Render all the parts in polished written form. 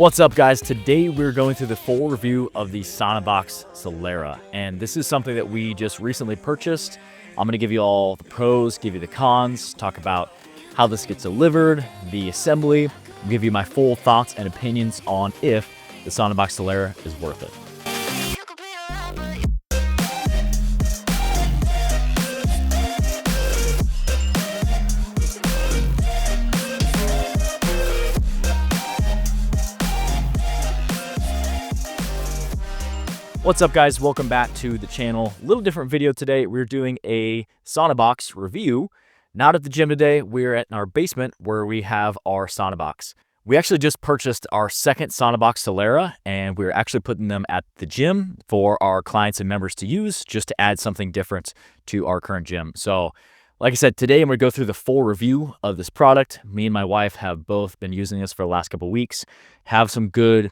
What's up, guys? Today we're going through the full review of the Sauna box Solara, and this is something that we just recently purchased. I'm going to give you all the pros, give you the cons, talk about how this gets delivered, the assembly, give you my full thoughts and opinions on if the Sauna box Solara is worth it. What's up, guys? Welcome back to the channel. A little different video today. We're doing a sauna box review. Not at the gym today. We're at our basement where we have our sauna box. We actually just purchased our second sauna box Solara, and we're actually putting them at the gym for our clients and members to use, just to add something different to our current gym. So like I said, today I'm going to go through the full review of this product. Me and my wife have both been using this for the last couple of weeks, have some good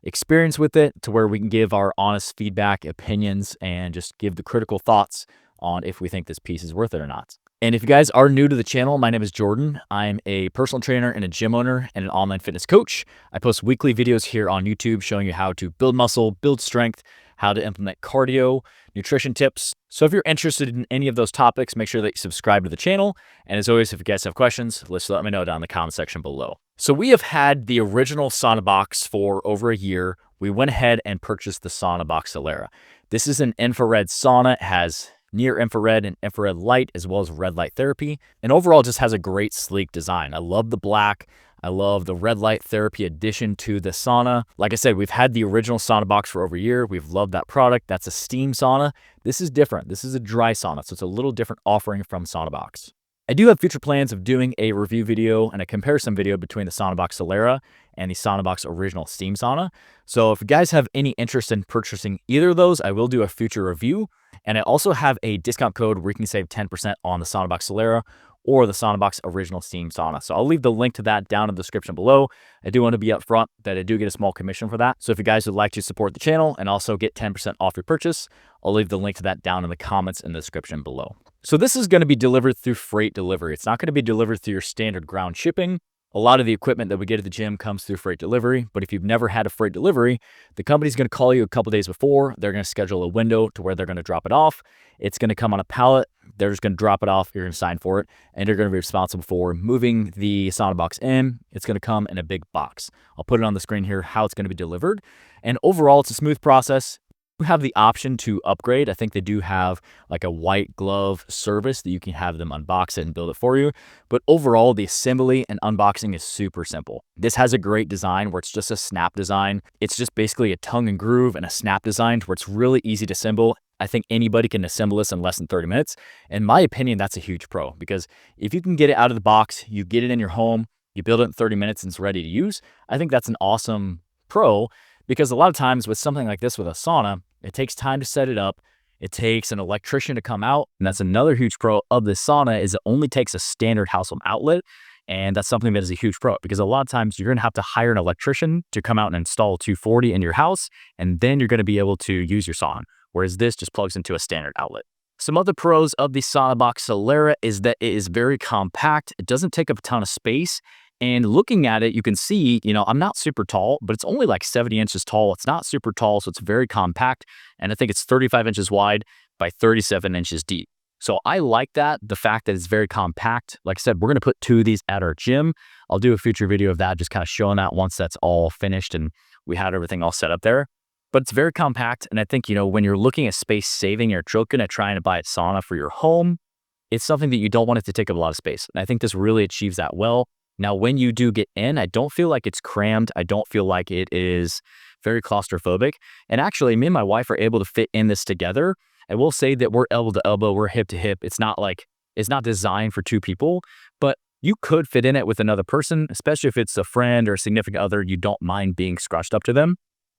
experience with it to where we can give our honest feedback, opinions, and just give the critical thoughts on if we think this piece is worth it or not. And if you guys are new to the channel, my name is Jordan. I'm a personal trainer and a gym owner and an online fitness coach. I post weekly videos here on YouTube showing you how to build muscle, build strength, how to implement cardio, nutrition tips. So if you're interested in any of those topics, make sure that you subscribe to the channel. And as always, if you guys have questions, let me know down in the comment section below. So we have had the original sauna box for over a year. We went ahead and purchased the sauna box Solara. This is an infrared sauna. It has near infrared and infrared light, as well as red light therapy. And overall, it just has a great sleek design. I love the black. I love the red light therapy addition to the sauna. Like I said, we've had the original sauna box for over a year. We've loved that product. That's a steam sauna. This is different. This is a dry sauna, so it's a little different offering from sauna box. I do have future plans of doing a review video and a comparison video between the sauna box Solara and the sauna box original steam sauna. So if you guys have any interest in purchasing either of those, I will do a future review. And I also have a discount code where you can save 10% on the sauna box Solara or the sauna box original steam sauna. So I'll leave the link to that down in the description below. I do want to be upfront that I do get a small commission for that. So if you guys would like to support the channel and also get 10% off your purchase, I'll leave the link to that down in the comments in the description below. So this is going to be delivered through freight delivery. It's not going to be delivered through your standard ground shipping. A lot of the equipment that we get at the gym comes through freight delivery, but if you've never had a freight delivery, the company's going to call you a couple days before. They're going to schedule a window to where they're going to drop it off. It's going to come on a pallet. They're just going to drop it off. You're going to sign for it, and you're going to be responsible for moving the sauna box in. It's going to come in a big box. I'll put it on the screen here, how it's going to be delivered. And overall, it's a smooth process. You have the option to upgrade. I think they do have like a white glove service that you can have them unbox it and build it for you. But overall, the assembly and unboxing is super simple. This has a great design where it's just a snap design. It's just basically a tongue and groove and a snap design where it's really easy to assemble. I think anybody can assemble this in less than 30 minutes. In my opinion, that's a huge pro, because if you can get it out of the box, you get it in your home, you build it in 30 minutes and it's ready to use, I think that's an awesome pro. Because a lot of times with something like this, with a sauna, it takes time to set it up. It takes an electrician to come out. And that's another huge pro of this sauna, is it only takes a standard household outlet. And that's something that is a huge pro, because a lot of times you're going to have to hire an electrician to come out and install 240 in your house. And then you're going to be able to use your sauna. Whereas this just plugs into a standard outlet. Some other pros of the sauna box Solara is that it is very compact. It doesn't take up a ton of space. And looking at it, you can see, I'm not super tall, but it's only like 70 inches tall. It's not super tall, so it's very compact. And I think it's 35 inches wide by 37 inches deep. So I like that, the fact that it's very compact. Like I said, we're going to put 2 of these at our gym. I'll do a future video of that, just kind of showing that once that's all finished and we had everything all set up there. But it's very compact. And I think, when you're looking at space saving, you're looking at trying to buy a sauna for your home, it's something that you don't want it to take up a lot of space. And I think this really achieves that well. Now, when you do get in, I don't feel like it's crammed. I don't feel like it is very claustrophobic. And actually, me and my wife are able to fit in this together. I will say that we're elbow to elbow, we're hip to hip. It's not designed for 2 people, but you could fit in it with another person, especially if it's a friend or a significant other. You don't mind being scrunched up to them.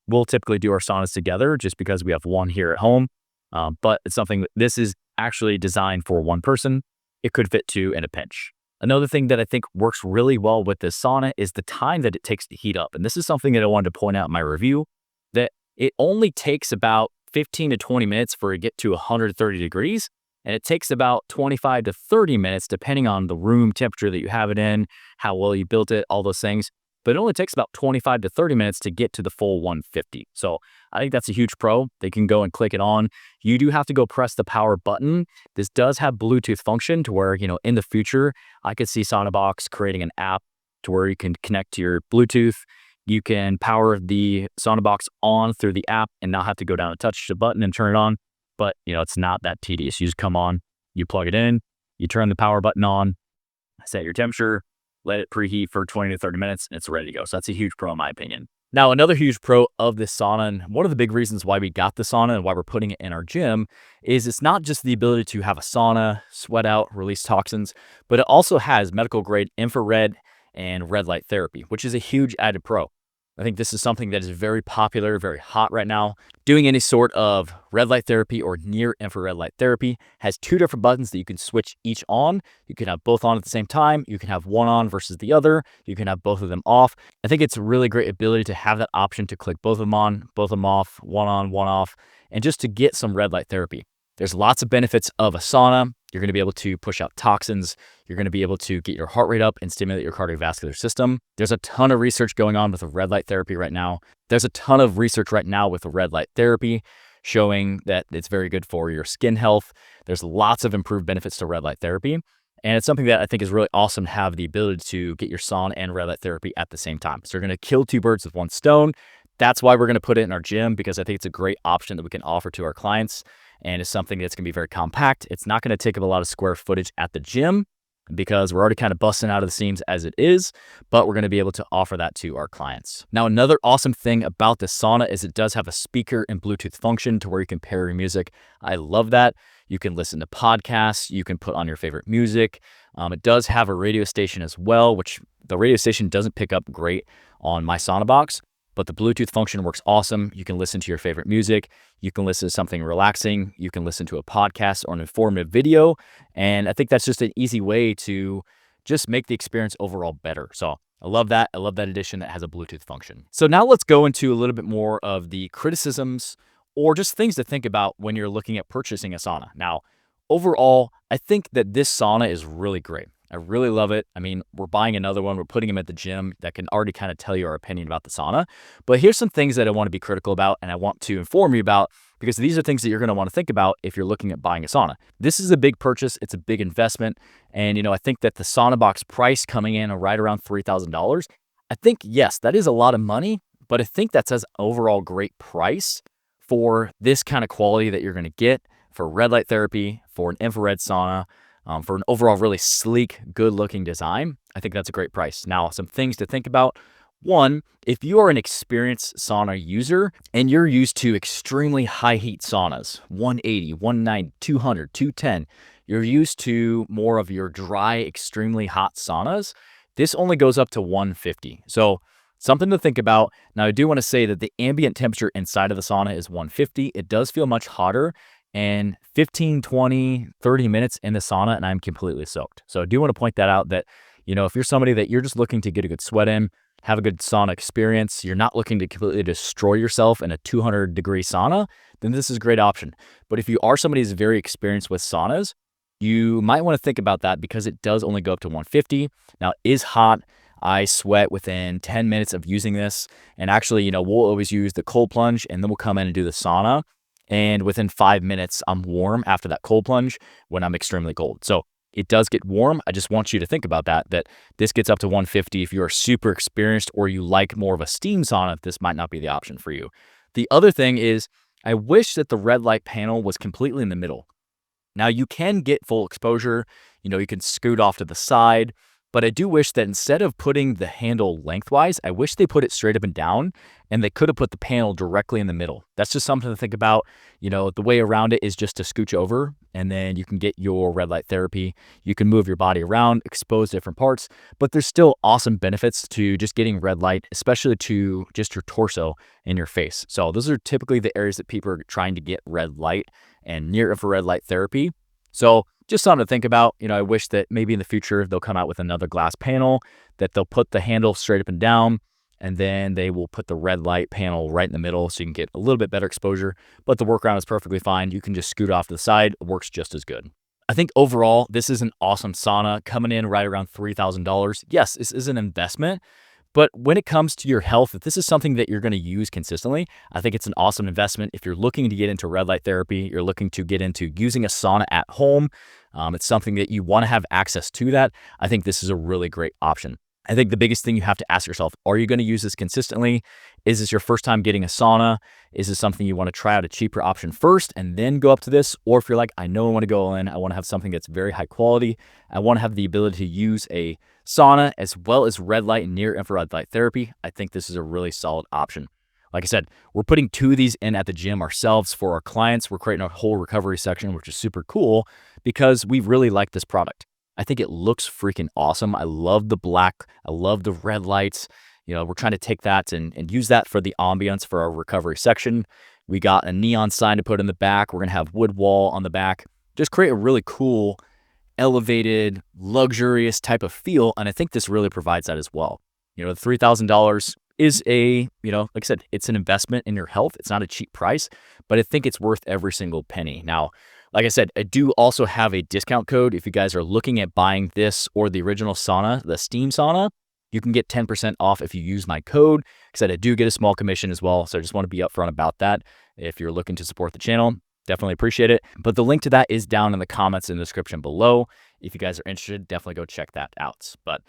We'll typically do our saunas together just because we have one here at home. But it's something, this is actually designed for 1 person. It could fit 2 in a pinch. Another thing that I think works really well with this sauna is the time that it takes to heat up. And this is something that I wanted to point out in my review, that it only takes about 15 to 20 minutes for it to get to 130 degrees. And it takes about 25 to 30 minutes, depending on the room temperature that you have it in, how well you built it, all those things, but it only takes about 25 to 30 minutes to get to the full 150. So I think that's a huge pro. They can go and click it on. You do have to go press the power button. This does have Bluetooth function to where, in the future, I could see SaunaBox creating an app to where you can connect to your Bluetooth. You can power the SaunaBox on through the app and not have to go down and touch the button and turn it on. But, it's not that tedious. You just come on, you plug it in, you turn the power button on, set your temperature, let it preheat for 20 to 30 minutes, and it's ready to go. So that's a huge pro in my opinion. Now, another huge pro of this sauna, and one of the big reasons why we got the sauna and why we're putting it in our gym, is it's not just the ability to have a sauna, sweat out, release toxins, but it also has medical grade infrared and red light therapy, which is a huge added pro. I think this is something that is very popular, very hot right now. Doing any sort of red light therapy or near infrared light therapy has two different buttons that you can switch each on. You can have both on at the same time. You can have one on versus the other. You can have both of them off. I think it's a really great ability to have that option to click both of them on, both of them off, one on, one off, and just to get some red light therapy. There's lots of benefits of a sauna. You're going to be able to push out toxins. You're going to be able to get your heart rate up and stimulate your cardiovascular system. There's a ton of research going on with the red light therapy right now. There's a ton of research right now with the red light therapy showing that it's very good for your skin health. There's lots of improved benefits to red light therapy. And it's something that I think is really awesome to have the ability to get your sauna and red light therapy at the same time. So you're going to kill two birds with one stone. That's why we're going to put it in our gym, because I think it's a great option that we can offer to our clients. And it's something that's going to be very compact. It's not going to take up a lot of square footage at the gym because we're already kind of busting out of the seams as it is, but we're going to be able to offer that to our clients. Now, another awesome thing about the sauna is it does have a speaker and Bluetooth function to where you can pair your music. I love that. You can listen to podcasts. You can put on your favorite music. It does have a radio station as well, which the radio station doesn't pick up great on my SaunaBox. But the Bluetooth function works awesome. You can listen to your favorite music. You can listen to something relaxing. You can listen to a podcast or an informative video. And I think that's just an easy way to just make the experience overall better. So I love that. I love that addition that has a Bluetooth function. So now let's go into a little bit more of the criticisms or just things to think about when you're looking at purchasing a sauna. Now, overall, I think that this sauna is really great. I really love it. I mean, we're buying another one. We're putting them at the gym. That can already kind of tell you our opinion about the sauna. But here's some things that I want to be critical about and I want to inform you about, because these are things that you're going to want to think about if you're looking at buying a sauna. This is a big purchase. It's a big investment. And, I think that the SaunaBox price coming in right around $3,000, I think, yes, that is a lot of money, but I think that's an overall great price for this kind of quality that you're going to get for red light therapy, for an infrared sauna, for an overall really sleek, good-looking design. I think that's a great price. Now, some things to think about. One, if you are an experienced sauna user and you're used to extremely high heat saunas, 180, 190, 200, 210, you're used to more of your dry, extremely hot saunas, this only goes up to 150. So something to think about. Now, I do want to say that the ambient temperature inside of the sauna is 150. It does feel much hotter. And 15, 20, 30 minutes in the sauna and I'm completely soaked. So I do want to point that out that, if you're somebody that you're just looking to get a good sweat in, have a good sauna experience, you're not looking to completely destroy yourself in a 200-degree sauna, then this is a great option. But if you are somebody who's very experienced with saunas, you might want to think about that because it does only go up to 150. Now, it is hot. I sweat within 10 minutes of using this. And actually, we'll always use the cold plunge and then we'll come in and do the sauna. And within 5 minutes, I'm warm after that cold plunge when I'm extremely cold. So it does get warm. I just want you to think about that this gets up to 150. If you are super experienced or you like more of a steam sauna, this might not be the option for you. The other thing is, I wish that the red light panel was completely in the middle. Now, you can get full exposure. You can scoot off to the side. But I do wish that instead of putting the handle lengthwise, I wish they put it straight up and down and they could have put the panel directly in the middle. That's just something to think about. The way around it is just to scooch over and then you can get your red light therapy. You can move your body around, expose different parts, but there's still awesome benefits to just getting red light, especially to just your torso and your face. So those are typically the areas that people are trying to get red light and near infrared light therapy. So just something to think about. I wish that maybe in the future they'll come out with another glass panel that they'll put the handle straight up and down, and then they will put the red light panel right in the middle so you can get a little bit better exposure. But the workaround is perfectly fine. You can just scoot off to the side. It works just as good. I think overall, this is an awesome sauna coming in right around $3,000. Yes, this is an investment, But when it comes to your health, if this is something that you're going to use consistently, I think it's an awesome investment. If you're looking to get into red light therapy, you're looking to get into using a sauna at home, it's something that you want to have access to that. I think this is a really great option. I think the biggest thing you have to ask yourself, are you going to use this consistently? Is this your first time getting a sauna? Is this something you want to try out a cheaper option first and then go up to this? Or if you're like, I know I want to go all in, I want to have something that's very high quality. I want to have the ability to use a sauna as well as red light and near infrared light therapy. I think this is a really solid option. Like I said, we're putting 2 of these in at the gym ourselves for our clients. We're creating a whole recovery section, which is super cool because we really like this product. I think it looks freaking awesome. I love the black. I love the red lights. You know, we're trying to take that and use that for the ambience for our recovery section. We got a neon sign to put in the back. We're going to have wood wall on the back. Just create a really cool, elevated, luxurious type of feel. And I think this really provides that as well. You know, the $3,000 is like I said, it's an investment in your health. It's not a cheap price, but I think it's worth every single penny. Now, like I said, I do also have a discount code. If you guys are looking at buying this or the original sauna, the steam sauna, you can get 10% off if you use my code. Like I said, I do get a small commission as well. So I just want to be upfront about that. If you're looking to support the channel, definitely appreciate it. But the link to that is down in the comments in the description below. If you guys are interested, definitely go check that out. But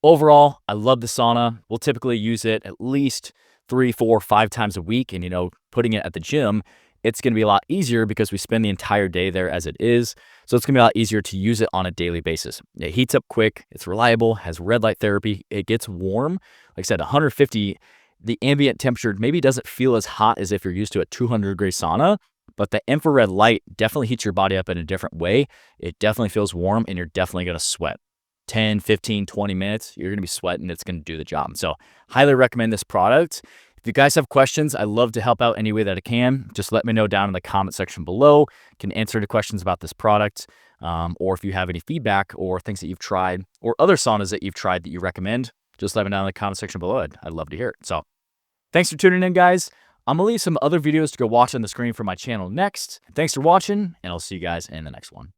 overall, I love the sauna. We'll typically use it at least 3, 4, 5 times a week. And, putting it at the gym, it's going to be a lot easier because we spend the entire day there as it is. So it's going to be a lot easier to use it on a daily basis. It heats up quick. It's reliable, has red light therapy. It gets warm. Like I said, 150, the ambient temperature maybe doesn't feel as hot as if you're used to a 200-degree sauna, but the infrared light definitely heats your body up in a different way. It definitely feels warm and you're definitely going to sweat. 10, 15, 20 minutes, you're going to be sweating. It's going to do the job. So highly recommend this product. If you guys have questions, I love to help out any way that I can. Just let me know down in the comment section below. Can answer the questions about this product. Or if you have any feedback or things that you've tried or other saunas that you've tried that you recommend, just let me know in the comment section below. I'd love to hear it. So thanks for tuning in, guys. I'm going to leave some other videos to go watch on the screen for my channel next. Thanks for watching, and I'll see you guys in the next one.